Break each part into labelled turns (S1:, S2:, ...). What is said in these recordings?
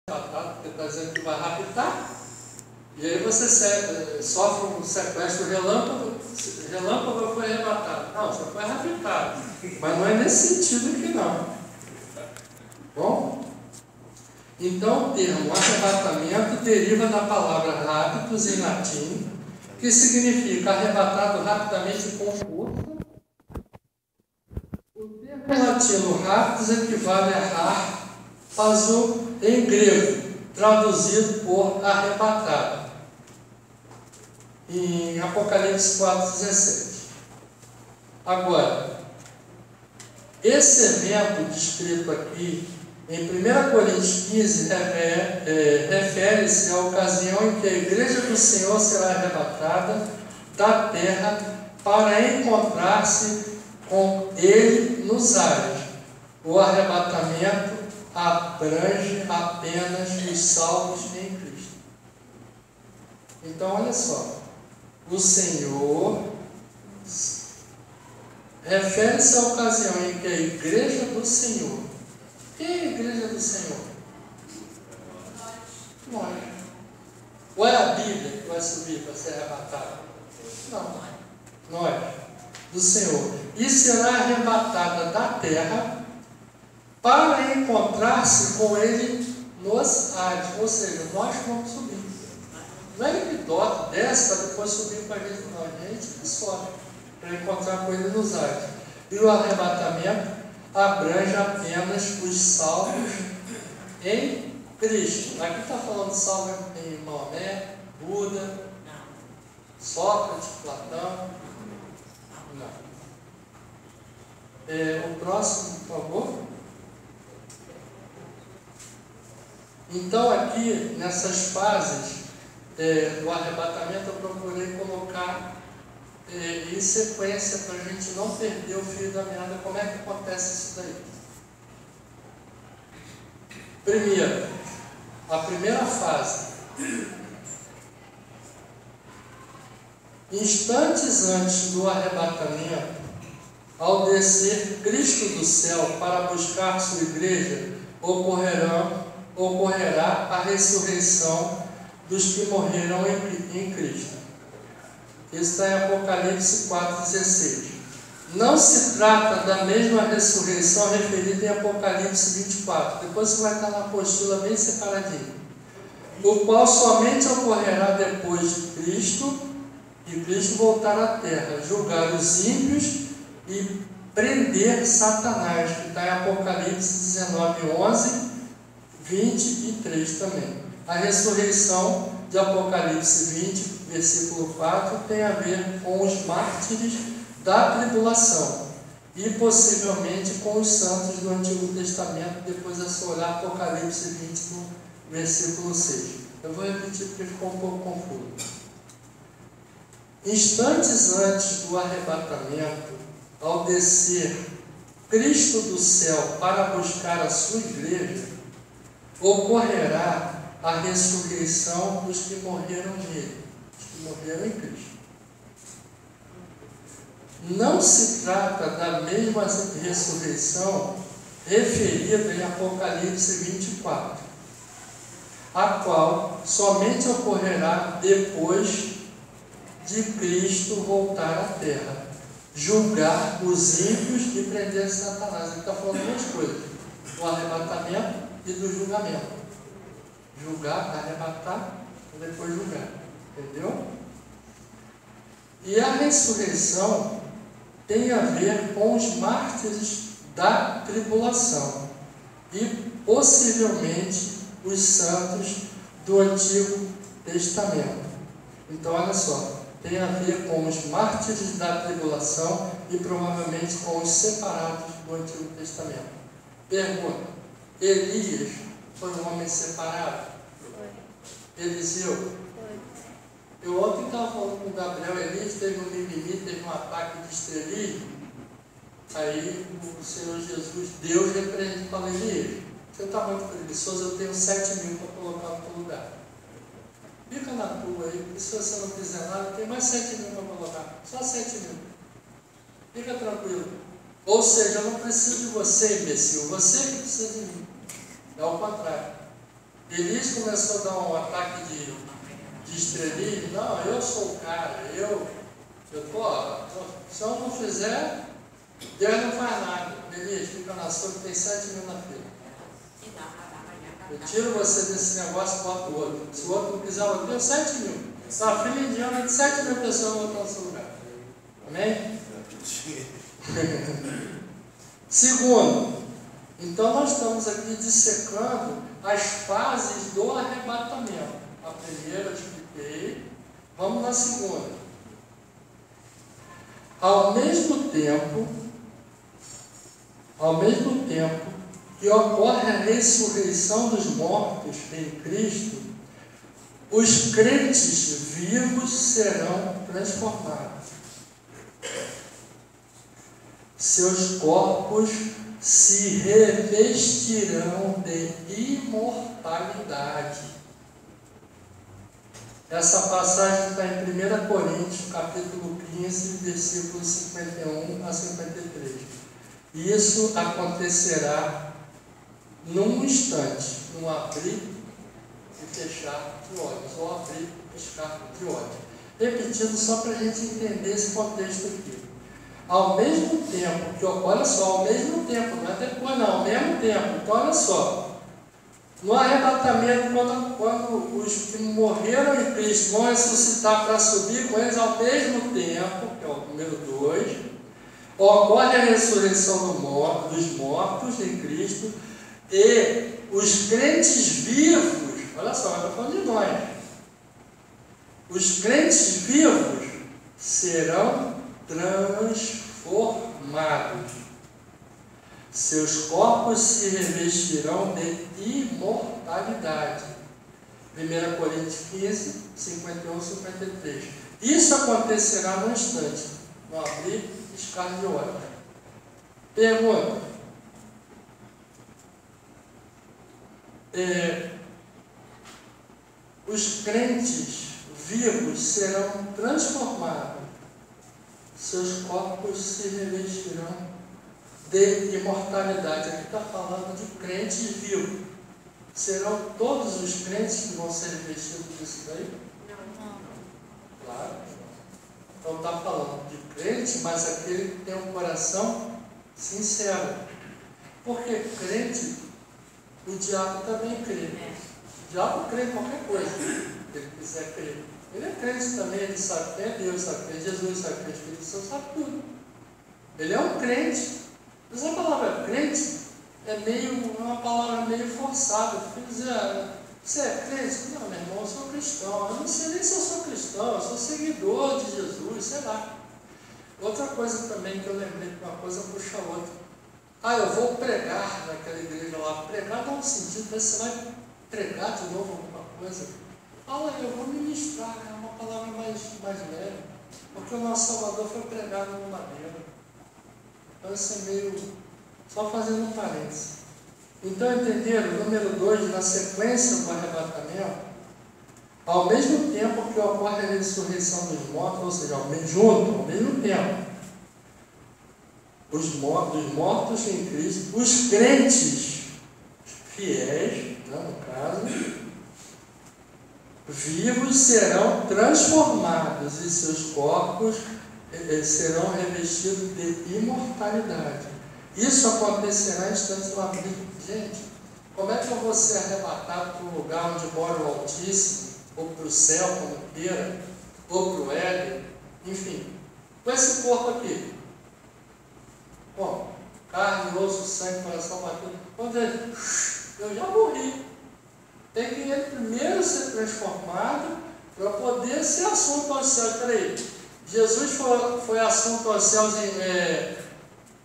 S1: arrebatado, porque está dizendo que vai raptar. E aí você sofre um sequestro relâmpago foi arrebatado. Não, você foi raptado. Mas não é nesse sentido aqui não. Bom? Então o termo arrebatamento deriva da palavra raptus em latim, que significa arrebatado rapidamente com força. O termo em latino raptus equivale a harpazo em grego, traduzido por arrebatado, em Apocalipse 4,17. Agora, esse evento descrito aqui em 1 Coríntios 15 refere-se à ocasião em que a igreja do Senhor será arrebatada da terra para encontrar-se com Ele nos ares. O arrebatamento abrange apenas os salvos em Cristo. Então, olha só, o Senhor refere-se à ocasião em que a igreja do Senhor. Quem é a igreja do Senhor? Nós. Ou é a Bíblia que vai subir para ser arrebatada? Não. Nós. Do Senhor. E será arrebatada da terra para encontrar-se com Ele nos ares. Ou seja, nós vamos subir. Não é Ele que desce para depois subir para a gente, não. A gente que sobe para encontrar com Ele nos ares. E o arrebatamento abrange apenas os salvos em Cristo. Aqui está falando de salvo em Maomé, Buda, Sócrates, Platão. Não. O próximo, por favor. Então, aqui, nessas fases do arrebatamento, eu procurei colocar em sequência para a gente não perder o fio da meada. Como é que acontece isso daí? Primeiro, a primeira fase. Instantes antes do arrebatamento, ao descer Cristo do céu para buscar sua igreja, ocorrerá a ressurreição dos que morreram em Cristo. Isso está em Apocalipse 4,16. Não se trata da mesma ressurreição referida em Apocalipse 24. Depois você vai estar na apostila bem separadinho. O qual somente ocorrerá depois de Cristo e Cristo voltar à terra, julgar os ímpios e prender Satanás, que está em Apocalipse 19:11, 23 também. A ressurreição de Apocalipse 20, versículo 4, tem a ver com os mártires da tribulação e possivelmente com os santos do Antigo Testamento. Depois é só olhar Apocalipse 20, no versículo 6. Eu vou repetir porque ficou um pouco confuso. Instantes antes do arrebatamento, ao descer Cristo do céu para buscar a sua igreja, ocorrerá a ressurreição dos que morreram nele, dos que morreram em Cristo. Não se trata da mesma ressurreição referida em Apocalipse 24, a qual somente ocorrerá depois de Cristo voltar à terra, julgar os ímpios e prender Satanás. Ele está falando duas coisas: do arrebatamento e do julgamento. Julgar, arrebatar e depois julgar. Entendeu? E a ressurreição tem a ver com os mártires da tribulação e possivelmente os santos do Antigo Testamento. Então, olha só, tem a ver com os mártires da tribulação e provavelmente com os separados do Antigo Testamento. Pergunta: Elias foi um homem separado? Foi. Eliseu? Foi. Eu ontem estava falando com o Gabriel. Elias teve um mimimi, teve um ataque de estrelismo. Aí o Senhor Jesus, Deus repreende e fala: Elias, você está muito preguiçoso, eu tenho 7.000 para colocar no teu lugar. Fica na tua aí, porque se você não fizer nada, tem mais 7.000 para colocar. Só 7.000. Fica tranquilo. Ou seja, eu não preciso de você, imbecil. Você que precisa de mim. É o contrário. Elias começou a dar um ataque de estrelismo. Não, eu sou o cara, se eu não fizer, Deus não faz nada. Elias, fica na sua, que tem 7 mil na fila. Eu tiro você desse negócio e boto o outro. Se o outro não quiser, eu tenho 7 mil. Essa fila indiana de 7 mil pessoas vão botar no seu lugar. Amém? Segundo, então nós estamos aqui dissecando as fases do arrebatamento. A primeira eu expliquei. Vamos na segunda. Ao mesmo tempo que ocorre a ressurreição dos mortos em Cristo, os crentes vivos serão transformados. Seus corpos se revestirão de imortalidade. Essa passagem está em 1 Coríntios, capítulo 15, versículos 51 a 53. Isso acontecerá num instante, num abrir e fechar de olhos, ou abrir e piscar de olhos. Repetindo, só para a gente entender esse contexto aqui. Ao mesmo tempo que ocorre, olha só, ao mesmo tempo, não é depois não, ao mesmo tempo. Então, olha só, no arrebatamento, quando os que morreram em Cristo vão ressuscitar para subir com eles ao mesmo tempo, que é o número 2, ocorre a ressurreição dos mortos em Cristo, e os crentes vivos, olha só, eu estou falando de nós, os crentes vivos serão transformados. Seus corpos se revestirão de imortalidade. 1 Coríntios 15, 51 e 53. Isso acontecerá num instante, no abrir e piscar de olhos. Pergunta. Os crentes vivos serão transformados. Seus corpos se revestirão de imortalidade. Aqui está falando de crentes vivos. Serão todos os crentes que vão ser revestidos disso daí? Não. Claro que não. Então está falando de crente, mas aquele que tem um coração sincero. Porque crente, o diabo também crê. O diabo crê em qualquer coisa que ele quiser crer. Ele é crente também, ele sabe quem é Deus, sabe quem é Jesus, sabe quem é Espírito Santo, sabe tudo. Ele é um crente. Mas a palavra crente é uma palavra meio forçada. Quer dizer, você é crente? Não, meu irmão, eu sou cristão. Eu não sei nem se eu sou cristão, eu sou seguidor de Jesus, sei lá. Outra coisa também que eu lembrei que uma coisa puxa a outra. Eu vou pregar naquela igreja lá. Pregar dá um sentido, mas você vai pregar de novo alguma coisa. Eu vou ministrar, é uma palavra mais leve. Porque o nosso Salvador foi pregado no madeiro. Então isso é meio, só fazendo um parênteses. Então entenderam? Número 2, na sequência do arrebatamento, ao mesmo tempo que ocorre a ressurreição dos mortos, ou seja, ao mesmo tempo, os mortos em Cristo, os crentes fiéis, no caso, vivos serão transformados e seus corpos serão revestidos de imortalidade. Isso acontecerá em instantes do abrir. Gente, como é que eu vou ser arrebatado para um lugar onde mora o Altíssimo, ou para o céu, como queira, ou para o Éden, enfim, com esse corpo aqui? Bom, carne, osso, sangue, coração batido. Eu já morri. Tem que ele primeiro ser transformado para poder ser assunto aos céus. Peraí, Jesus foi assunto aos céus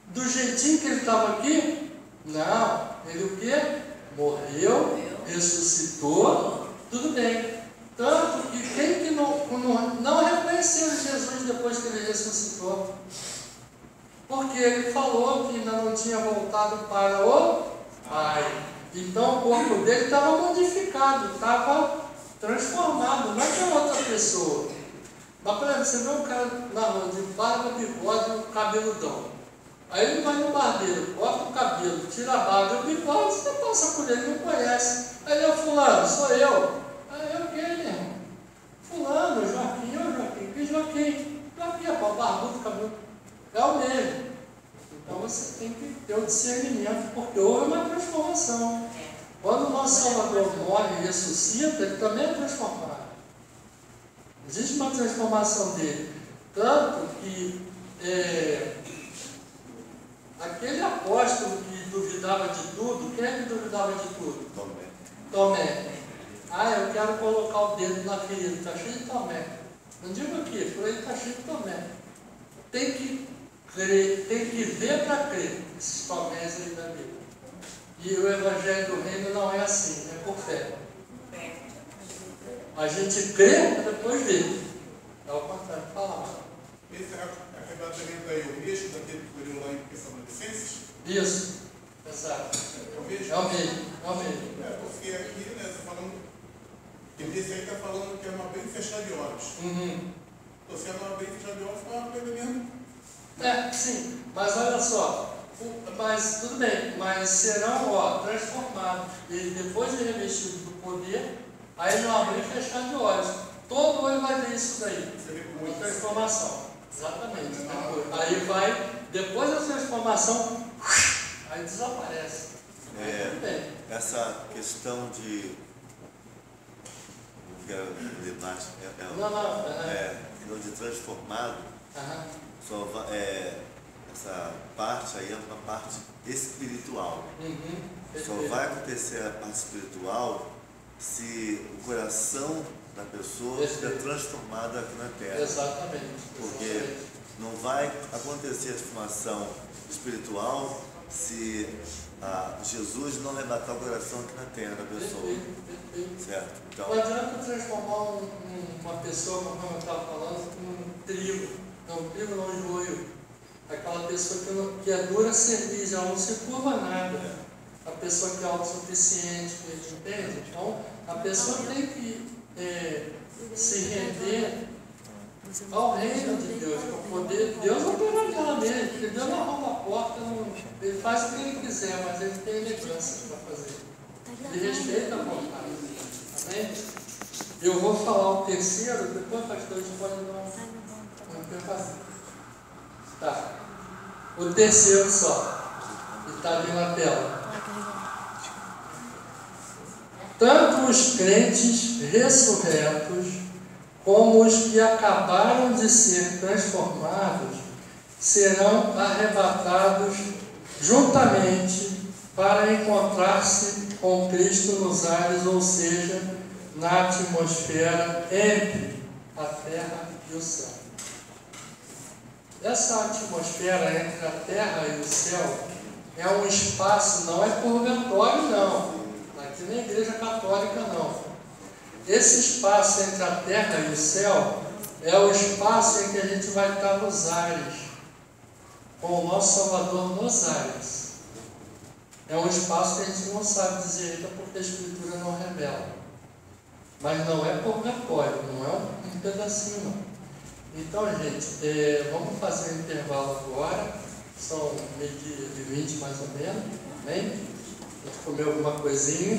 S1: do jeitinho que ele estava aqui? Não, ele o quê? Morreu, ressuscitou, tudo bem. Tanto que quem que não reconheceu Jesus depois que ele ressuscitou? Porque ele falou que ainda não tinha voltado para o Pai. Então o corpo dele estava modificado, estava transformado, não é que é outra pessoa. Mas, por exemplo, você vê um cara na rua de barba, bigode e cabeludão. Aí ele vai no barbeiro, corta o cabelo, tira a barba e o bigode, você passa por ele, não conhece. Aí ele é fulano. eu. Eu quem, meu irmão? Fulano, Joaquim, que Joaquim? Joaquim, barbudo, cabelo. É o mesmo. Então você tem que ter o discernimento, porque houve uma transformação. Quando o nosso Salvador morre e ressuscita, ele também é transformado. Existe uma transformação dele. Tanto que aquele apóstolo que duvidava de tudo, quem é que duvidava de tudo? Tomé. Eu quero colocar o dedo na ferida, está cheio de Tomé. Não digo aqui, por aí está cheio de Tomé. Tem que crer, tem que ver para crer, esses Tomés aí da Bíblia. E o Evangelho do Reino não é assim, é por fé. A gente crê para depois ver. É o contrário, fala.
S2: Esse arrebatamento aí é o mesmo daquele que foi lá em Tessalonicenses?
S1: Isso, exato.
S2: É o mesmo?
S1: É o mesmo.
S2: Porque aqui, né, você falando, esse aí está falando que é uma bem fechada de olhos. Então, se é uma bem fechada de olhos, é uma coisa mesmo.
S1: Sim, mas olha só, mas tudo bem, mas serão transformados. E depois de revestido do poder, aí não abrir e fechar de olhos. Todo olho vai ver isso daí. Uma transformação. Exatamente. Aí vai, depois da transformação, aí desaparece. Tudo bem.
S3: Essa questão de. Não quero ler mais. De transformado. Só essa parte aí é uma parte espiritual. Só vai acontecer a parte espiritual se o coração da pessoa estiver transformado aqui na terra.
S1: Exatamente.
S3: Porque não vai acontecer a transformação espiritual se Jesus não arrebatar o coração aqui na terra da pessoa.
S1: Perfeito.
S3: Certo? Então,
S1: não adianta transformar uma pessoa, como eu estava falando, um trigo. Não, trigo não, joio. Aquela pessoa que é dura cerviz, ela não se curva nada. A pessoa que é autossuficiente, entende? Então, a pessoa tem que se render ao reino de Deus, para poder. Deus não tem nada mesmo, porque Deus não arruma a porta, ele faz o que ele quiser, mas ele tem elegância para fazer. Ele respeita a vontade. Amém? Eu vou falar o terceiro, depois o pastor pode dar um preparo. Tá. O terceiro só, que está ali na tela. Tanto os crentes ressurretos, como os que acabaram de ser transformados, serão arrebatados juntamente para encontrar-se com Cristo nos ares, ou seja, na atmosfera entre a terra e o céu. Essa atmosfera entre a terra e o céu é um espaço, não é purgatório não, aqui na Igreja Católica não. Esse espaço entre a terra e o céu é o espaço em que a gente vai estar nos ares, com o nosso Salvador nos ares. É um espaço que a gente não sabe dizer ainda porque a Escritura não revela. Mas não é purgatório, não é um pedacinho não. Então, gente, vamos fazer um intervalo agora. São 12h20 mais ou menos. Amém? A gente comeu alguma coisinha.